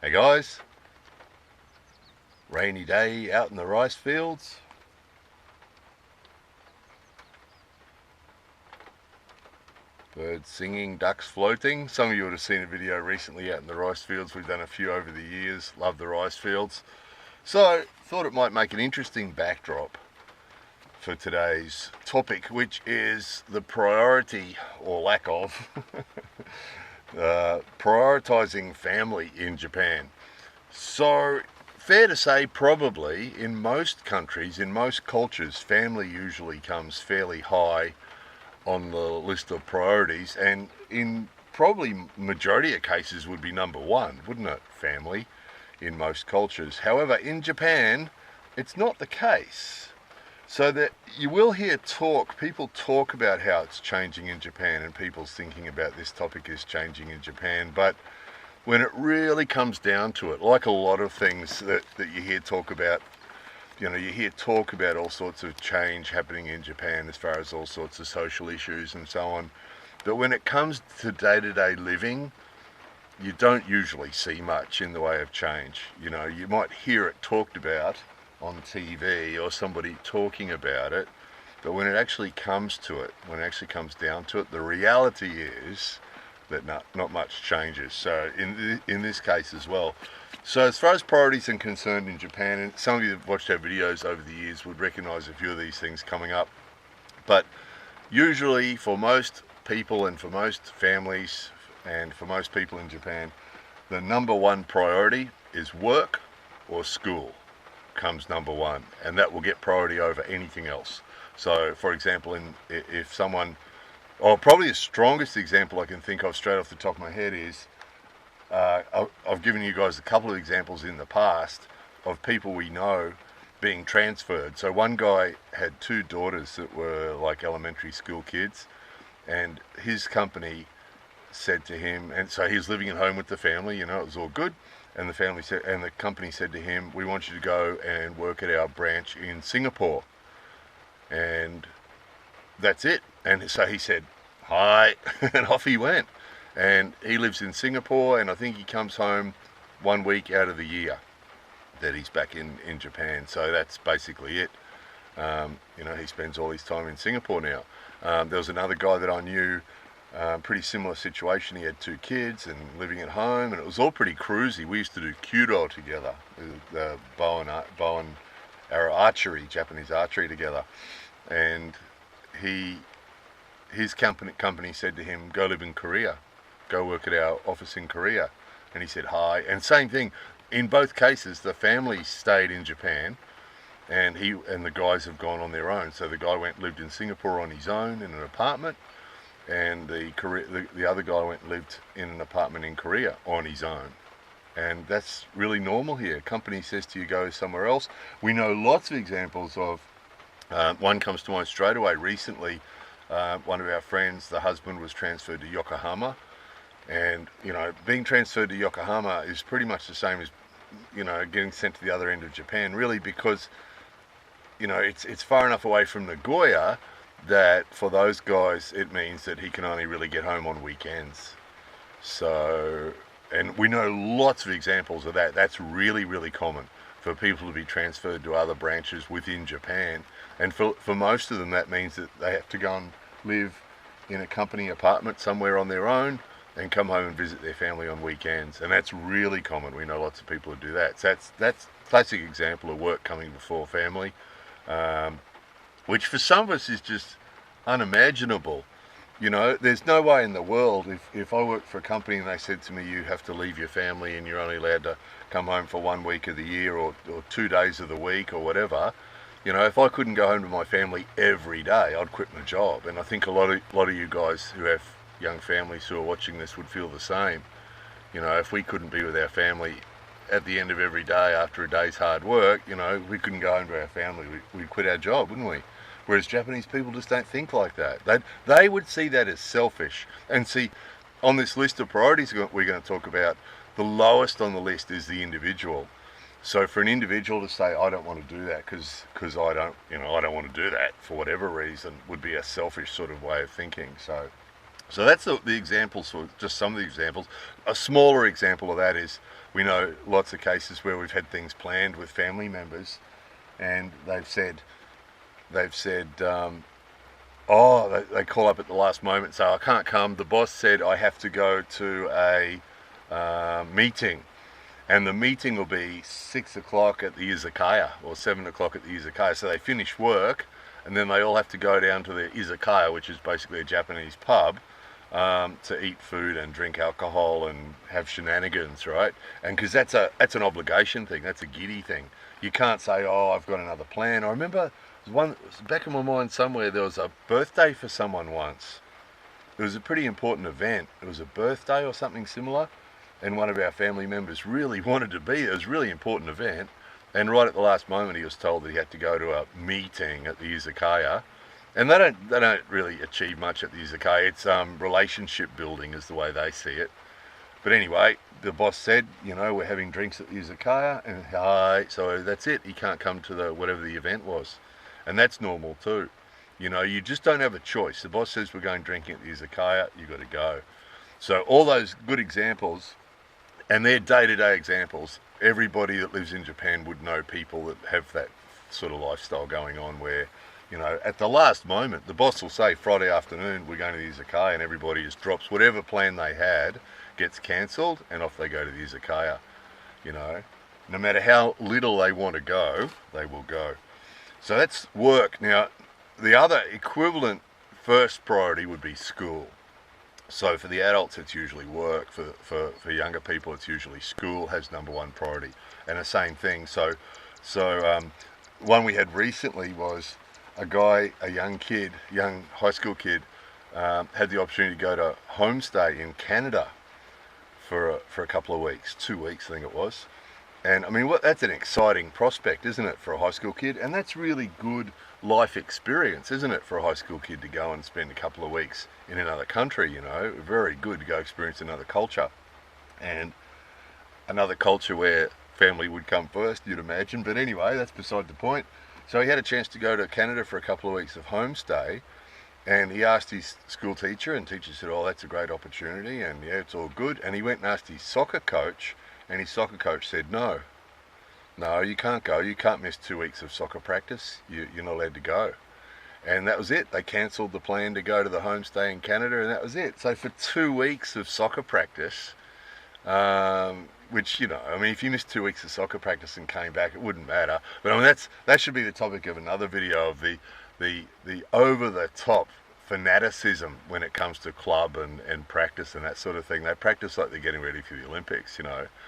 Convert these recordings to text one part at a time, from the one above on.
Hey guys, rainy day out in the rice fields. Birds singing, ducks floating. Some of you would have seen a video recently out in the rice fields. We've done a few over the years. Love the rice fields. So, thought it might make an interesting backdrop for today's topic, which is the priority, or lack of, prioritizing family in Japan. So, fair to say, probably in most countries, in most cultures, family usually comes fairly high on the list of priorities, and in probably majority of cases would be number one, wouldn't it? Family in most cultures. However, in Japan, it's not the case. So that you will hear people talk about how it's changing in Japan, and people's thinking about this topic is changing in Japan, but when it really comes down to it, like a lot of things that you hear talk about, you hear talk about all sorts of change happening in Japan as far as all sorts of social issues and so on. But when it comes to day-to-day living, you don't usually see much in the way of change. You might hear it talked about on TV or somebody talking about it, but when it actually comes to it, when it actually comes down to it, the reality is that not much changes. So in this case as well. So as far as priorities are concerned in Japan, and some of you that have watched our videos over the years would recognise a few of these things coming up, but usually for most people and for most families and for most people in Japan, the number one priority is work or school comes number one, and that will get priority over anything else. So for example, if someone, probably the strongest example I can think of straight off the top of my head is, I've given you guys a couple of examples in the past of people we know being transferred. So one guy had two daughters that were like elementary school kids, and his company said to him, and so he was living at home with the family, it was all good, and the company said to him, we want you to go and work at our branch in Singapore. And that's it. And so he said, hi, and off he went. And he lives in Singapore, and I think he comes home 1 week out of the year that he's back in Japan. So that's basically it. He spends all his time in Singapore now. There was another guy that I knew, pretty similar situation. He had two kids and living at home, and it was all pretty cruisy. We used to do Kyudo together, the bow and arrow archery, Japanese archery together. And his company said to him, go live in Korea. Go work at our office in Korea. And he said hi. And same thing, in both cases, the family stayed in Japan, and the guys have gone on their own. So the guy lived in Singapore on his own in an apartment, and the other guy went and lived in an apartment in Korea on his own. And that's really normal here. Company says to you, go somewhere else. We know lots of examples of, one comes to mind straight away. Recently, one of our friends, the husband was transferred to Yokohama. And, being transferred to Yokohama is pretty much the same as, getting sent to the other end of Japan, really, because, it's far enough away from Nagoya that for those guys it means that he can only really get home on weekends. So, and we know lots of examples of that. That's really, really common for people to be transferred to other branches within Japan. And for most of them, that means that they have to go and live in a company apartment somewhere on their own and come home and visit their family on weekends. And that's really common. We know lots of people who do that. So that's a classic example of work coming before family, which for some of us is just unimaginable. There's no way in the world, if I worked for a company and they said to me, you have to leave your family and you're only allowed to come home for 1 week of the year or 2 days of the week or whatever, if I couldn't go home to my family every day, I'd quit my job. And I think a lot of you guys who have young families who are watching this would feel the same. If we couldn't be with our family at the end of every day after a day's hard work, we couldn't go home to our family. We'd quit our job, wouldn't we? Whereas Japanese people just don't think like that. They would see that as selfish. And see, on this list of priorities we're going to talk about, the lowest on the list is the individual. So for an individual to say, I don't want to do that because I don't want to do that for whatever reason, would be a selfish sort of way of thinking. So that's the examples, or just some of the examples. A smaller example of that is we know lots of cases where we've had things planned with family members, and they've said, oh, they call up at the last moment and say, I can't come. The boss said I have to go to a meeting, and the meeting will be 6 o'clock at the izakaya or 7 o'clock at the izakaya. So they finish work, and then they all have to go down to the izakaya, which is basically a Japanese pub, to eat food and drink alcohol and have shenanigans, right? And because that's an obligation thing, that's a giddy thing. You can't say, oh, I've got another plan. I remember one back in my mind somewhere, there was a birthday for someone once. It was a pretty important event. It was a birthday or something similar, and one of our family members really wanted to be there. It was a really important event, and right at the last moment he was told that he had to go to a meeting at the izakaya. And they don't really achieve much at the izakaya. It's relationship building is the way they see it. But anyway, the boss said, we're having drinks at the izakaya, and hi, so that's it. He can't come to the whatever the event was, and that's normal too. You just don't have a choice. The boss says we're going drinking at the izakaya, you got to go. So all those good examples, and they're day-to-day examples. Everybody that lives in Japan would know people that have that sort of lifestyle going on where, at the last moment, the boss will say, Friday afternoon, we're going to the izakaya, and everybody just drops whatever plan they had, gets cancelled, and off they go to the izakaya. No matter how little they want to go, they will go. So that's work. Now, the other equivalent first priority would be school. So for the adults, it's usually work. For younger people, it's usually school has number one priority. And the same thing. So one we had recently was a young high school kid, had the opportunity to go to homestay in Canada for a couple of weeks, 2 weeks I think it was. And I mean, that's an exciting prospect, isn't it, for a high school kid? And that's really good life experience, isn't it, for a high school kid to go and spend a couple of weeks in another country, very good to go experience another culture. And another culture where family would come first, you'd imagine. But anyway, that's beside the point. So he had a chance to go to Canada for a couple of weeks of homestay, and he asked his school teacher, and teacher said, oh, that's a great opportunity, and yeah, it's all good. And he went and asked his soccer coach, and his soccer coach said, no, you can't go. You can't miss 2 weeks of soccer practice. You're not allowed to go. And that was it. They cancelled the plan to go to the homestay in Canada, and that was it. So for 2 weeks of soccer practice, which, if you missed 2 weeks of soccer practice and came back, it wouldn't matter. But I mean, that should be the topic of another video, of the over-the-top fanaticism when it comes to club and practice and that sort of thing. They practice like they're getting ready for the Olympics,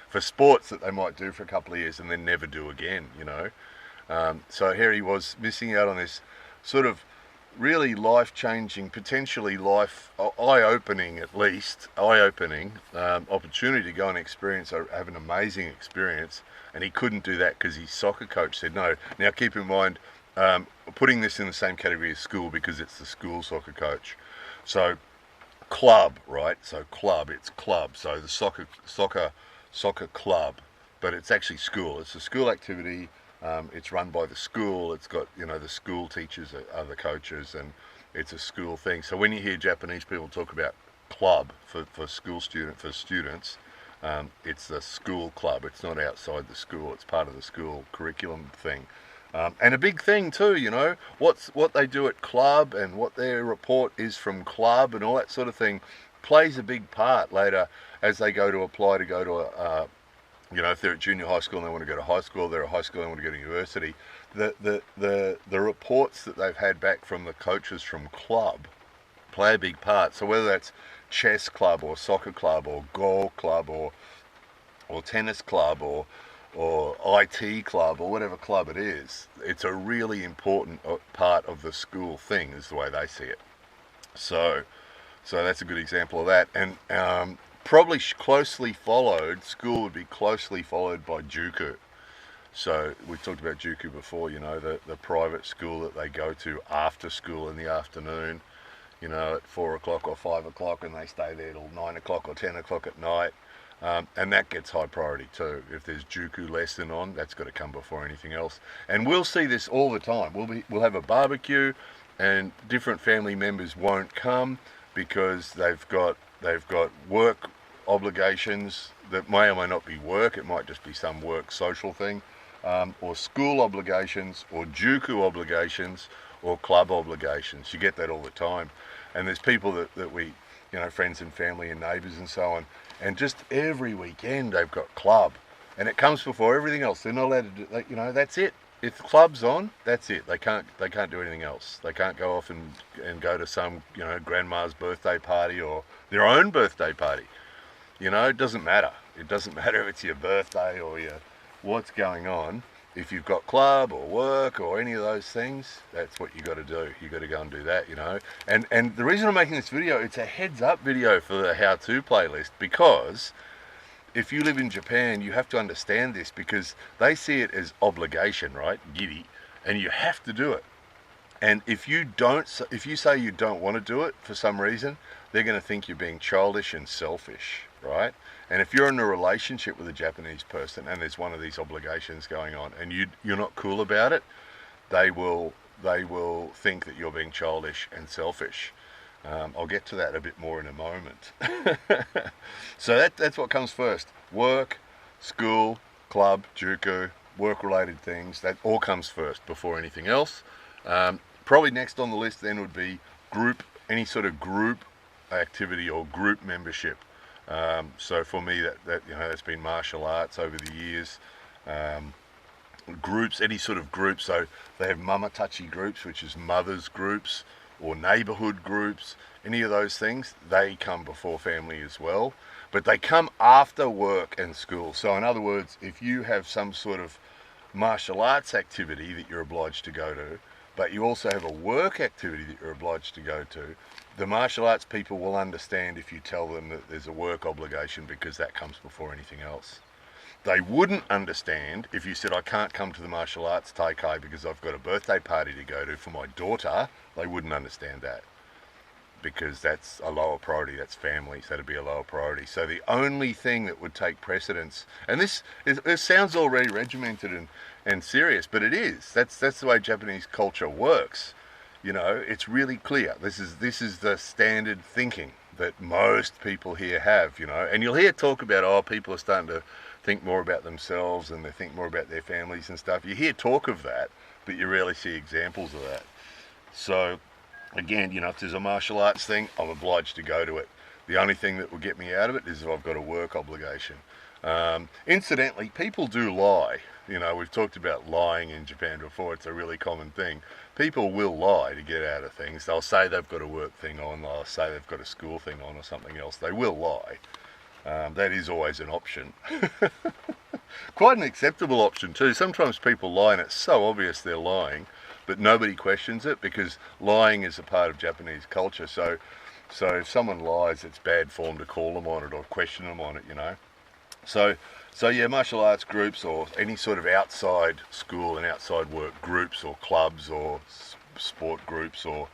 for sports that they might do for a couple of years and then never do again, So here he was missing out on this sort of really life-changing, potentially eye-opening opportunity to go and have an amazing experience, and he couldn't do that because his soccer coach said no. Now keep in mind, putting this in the same category as school because it's the school soccer coach. So club, right? So club, it's club. So the soccer club, but it's actually school. It's a school activity. It's run by the school. It's got, the school teachers are the coaches, and it's a school thing. So when you hear Japanese people talk about club for students, it's the school club. It's not outside the school. It's part of the school curriculum thing. And a big thing too, what they do at club and what their report is from club and all that sort of thing plays a big part later as they go to apply to go to a if they're at junior high school and they want to go to high school, they're at high school and they want to go to university. The reports that they've had back from the coaches from club play a big part. So whether that's chess club or soccer club or golf club or tennis club or IT club or whatever club it is, it's a really important part of the school thing, is the way they see it. So that's a good example of that. And probably closely followed, school would be closely followed by Juku. So we talked about Juku before, the private school that they go to after school in the afternoon, at 4 o'clock or 5 o'clock, and they stay there till 9 o'clock or 10 o'clock at night. And that gets high priority too. If there's Juku lesson on, that's got to come before anything else. And we'll see this all the time. We'll have a barbecue, and different family members won't come. because they've got work obligations that may or may not be work. It might just be some work social thing, or school obligations, or Juku obligations, or club obligations. You get that all the time. And there's people that we, friends and family and neighbours and so on, and just every weekend they've got club, and it comes before everything else. They're not allowed to do, that's it. If the club's on, that's it. They can't do anything else. They can't go off and go to some, grandma's birthday party or their own birthday party. It doesn't matter. It doesn't matter if it's your birthday or what's going on. If you've got club or work or any of those things, that's what you got to do. You got to go and do that, And the reason I'm making this video, it's a heads up video for the how-to playlist, because if you live in Japan, you have to understand this, because they see it as obligation, right? Giddy, and you have to do it. And if you say you don't want to do it for some reason, they're going to think you're being childish and selfish, right? And if you're in a relationship with a Japanese person and there's one of these obligations going on and you're not cool about it, they will think that you're being childish and selfish. I'll get to that a bit more in a moment. So that's what comes first. Work, school, club, Juku, work-related things. That all comes first before anything else. Probably next on the list then would be any sort of group activity or group membership. So for me, that's been martial arts over the years. Groups, any sort of group. So they have mamatachi groups, which is mothers groups, or neighborhood groups. Any of those things, they come before family as well. But they come after work and school. So in other words, if you have some sort of martial arts activity that you're obliged to go to, but you also have a work activity that you're obliged to go to, the martial arts people will understand if you tell them that there's a work obligation, because that comes before anything else. They wouldn't understand if you said, I can't come to the martial arts taikai because I've got a birthday party to go to for my daughter. They wouldn't understand that, because that's a lower priority. That's family, so it'd be a lower priority. So the only thing that would take precedence, and this sounds already regimented and serious, but it is. That's the way Japanese culture works. It's really clear. This is the standard thinking that most people here have, and you'll hear talk about, people are starting to think more about themselves and they think more about their families and stuff. You hear talk of that, but you rarely see examples of that. So again, if there's a martial arts thing, I'm obliged to go to it. The only thing that will get me out of it is if I've got a work obligation. Incidentally, people do lie. We've talked about lying in Japan before. It's a really common thing. People will lie to get out of things. They'll say they've got a work thing on. They'll say they've got a school thing on or something else. They will lie. That is always an option. Quite an acceptable option too. Sometimes people lie and it's so obvious they're lying, but nobody questions it, because lying is a part of Japanese culture. So if someone lies, it's bad form to call them on it or question them on it, So yeah, martial arts groups or any sort of outside school and outside work groups or clubs or sport groups or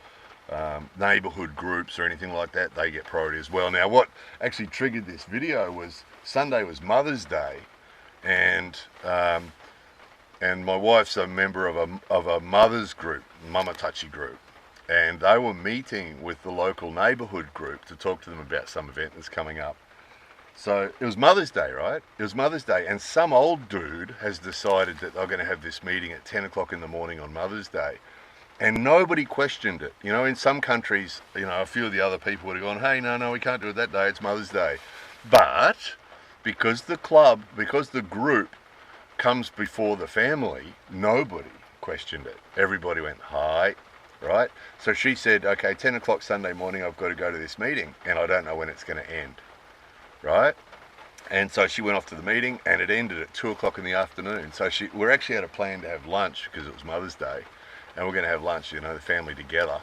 neighbourhood groups or anything like that, they get priority as well. Now, what actually triggered this video was Sunday was Mother's Day, and my wife's a member of a mothers group, mamatachi group, and they were meeting with the local neighbourhood group to talk to them about some event that's coming up. So it was Mother's Day, right? It was Mother's Day, and some old dude has decided that they're going to have this meeting at 10 o'clock in the morning on Mother's Day. And nobody questioned it. In some countries, a few of the other people would have gone, hey, no, we can't do it that day, it's Mother's Day. But because the group comes before the family, nobody questioned it. Everybody went, hi, right? So she said, okay, 10 o'clock Sunday morning, I've got to go to this meeting, and I don't know when it's going to end. Right? And so she went off to the meeting, and it ended at 2 o'clock in the afternoon. So we're actually had a plan to have lunch, because it was Mother's Day, and we're going to have lunch, the family together.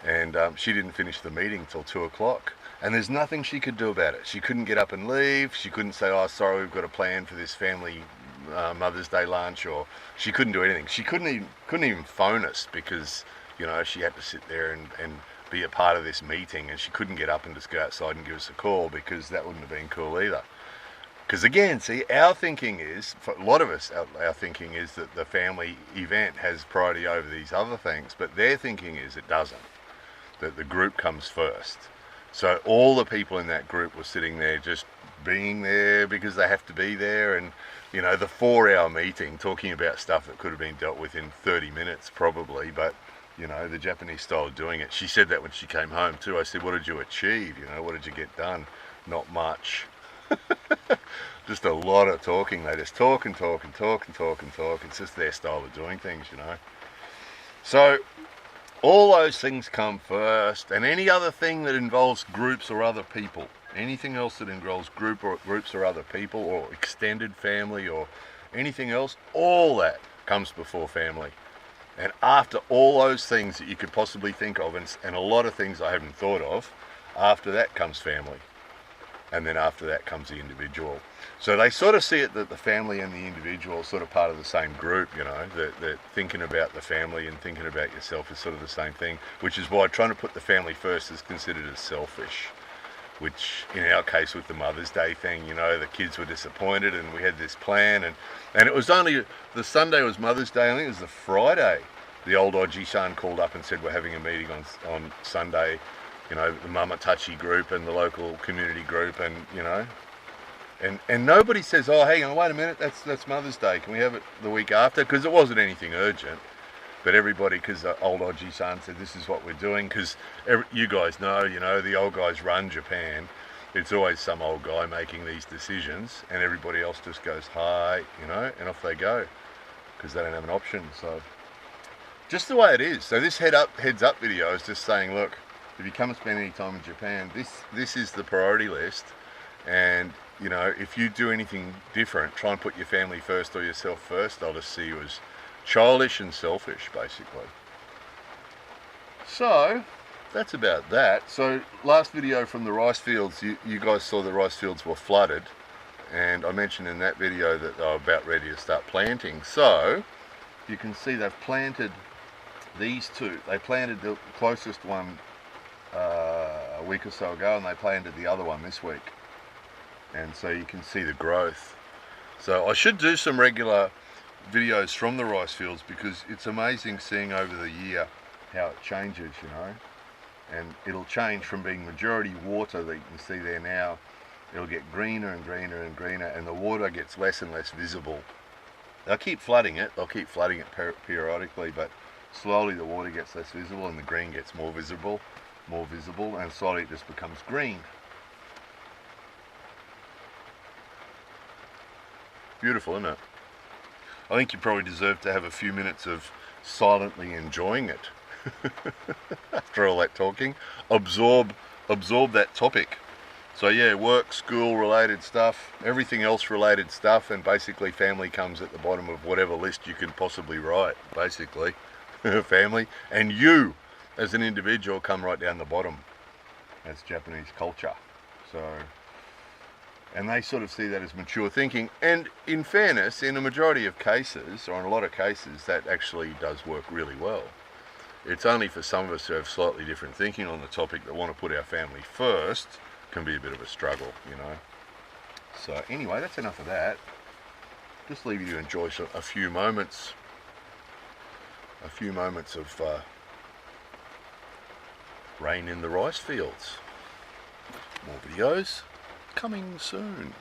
And she didn't finish the meeting till 2 o'clock. And there's nothing she could do about it. She couldn't get up and leave. She couldn't say, oh, sorry, we've got a plan for this family Mother's Day lunch, or she couldn't do anything. She couldn't even phone us, because, she had to sit there and be a part of this meeting, and she couldn't get up and just go outside and give us a call, because that wouldn't have been cool either. Because again, see, our thinking is, for a lot of us, our thinking is that the family event has priority over these other things, but their thinking is it doesn't, that the group comes first. So all the people in that group were sitting there just being there because they have to be there, and you know, the 4-hour meeting talking about stuff that could have been dealt with in 30 minutes probably, but you know, the Japanese style of doing it. She said that when she came home too. I said, what did you achieve? You know, what did you get done? Not much. Just a lot of talking. They just talk and talk and talk and talk and talk. It's just their style of doing things, you know. So all those things come first, and any other thing that involves groups or other people, anything else that involves groups or other people or extended family or anything else, all that comes before family. And after all those things that you could possibly think of, and a lot of things I haven't thought of, after that comes family. And then after that comes the individual. So they sort of see it that the family and the individual are sort of part of the same group, you know, that thinking about the family and thinking about yourself is sort of the same thing, which is why trying to put the family first is considered as selfish. Which in our case with the Mother's Day thing, you know, the kids were disappointed and we had this plan, and it was only, the Sunday was Mother's Day, I think it was the Friday, the old Oji-san called up and said we're having a meeting on Sunday, you know, the Mamatachi group and the local community group, and you know, and nobody says, oh hang on, wait a minute, that's Mother's Day, can we have it the week after? Because it wasn't anything urgent. But everybody, because the old Oji-san said this is what we're doing, because you guys know, you know, the old guys run Japan. It's always some old guy making these decisions, and everybody else just goes, hi, you know, and off they go, because they don't have an option. So just the way it is. So this heads up video is just saying, look, if you come and spend any time in Japan, this is the priority list, and you know, if you do anything different, try and put your family first or yourself first, they'll just see you as childish and selfish, basically. So that's about that. So last video from the rice fields, you guys saw the rice fields were flooded, and I mentioned in that video that they were about ready to start planting. So you can see they've planted these two. They planted the closest one a week or so ago, and they planted the other one this week, and so you can see the growth. So I should do some regular videos from the rice fields, because it's amazing seeing over the year how it changes, you know, and it'll change from being majority water that you can see there now. It'll get greener and greener and greener, and the water gets less and less visible. They'll keep flooding it periodically, but slowly the water gets less visible and the green gets more visible, and slowly it just becomes green. Beautiful, isn't it? I think you probably deserve to have a few minutes of silently enjoying it. After all that talking, absorb that topic. So yeah, work, school related stuff, everything else related stuff, and basically family comes at the bottom of whatever list you could possibly write, basically. Family, and you as an individual come right down the bottom. That's Japanese culture. So, and they sort of see that as mature thinking, and in fairness, in a majority of cases, or in a lot of cases, that actually does work really well. It's only for some of us who have slightly different thinking on the topic that want to put our family first, can be a bit of a struggle, you know. So anyway, that's enough of that. Just leave you to enjoy a few moments of rain in the rice fields. More videos coming soon.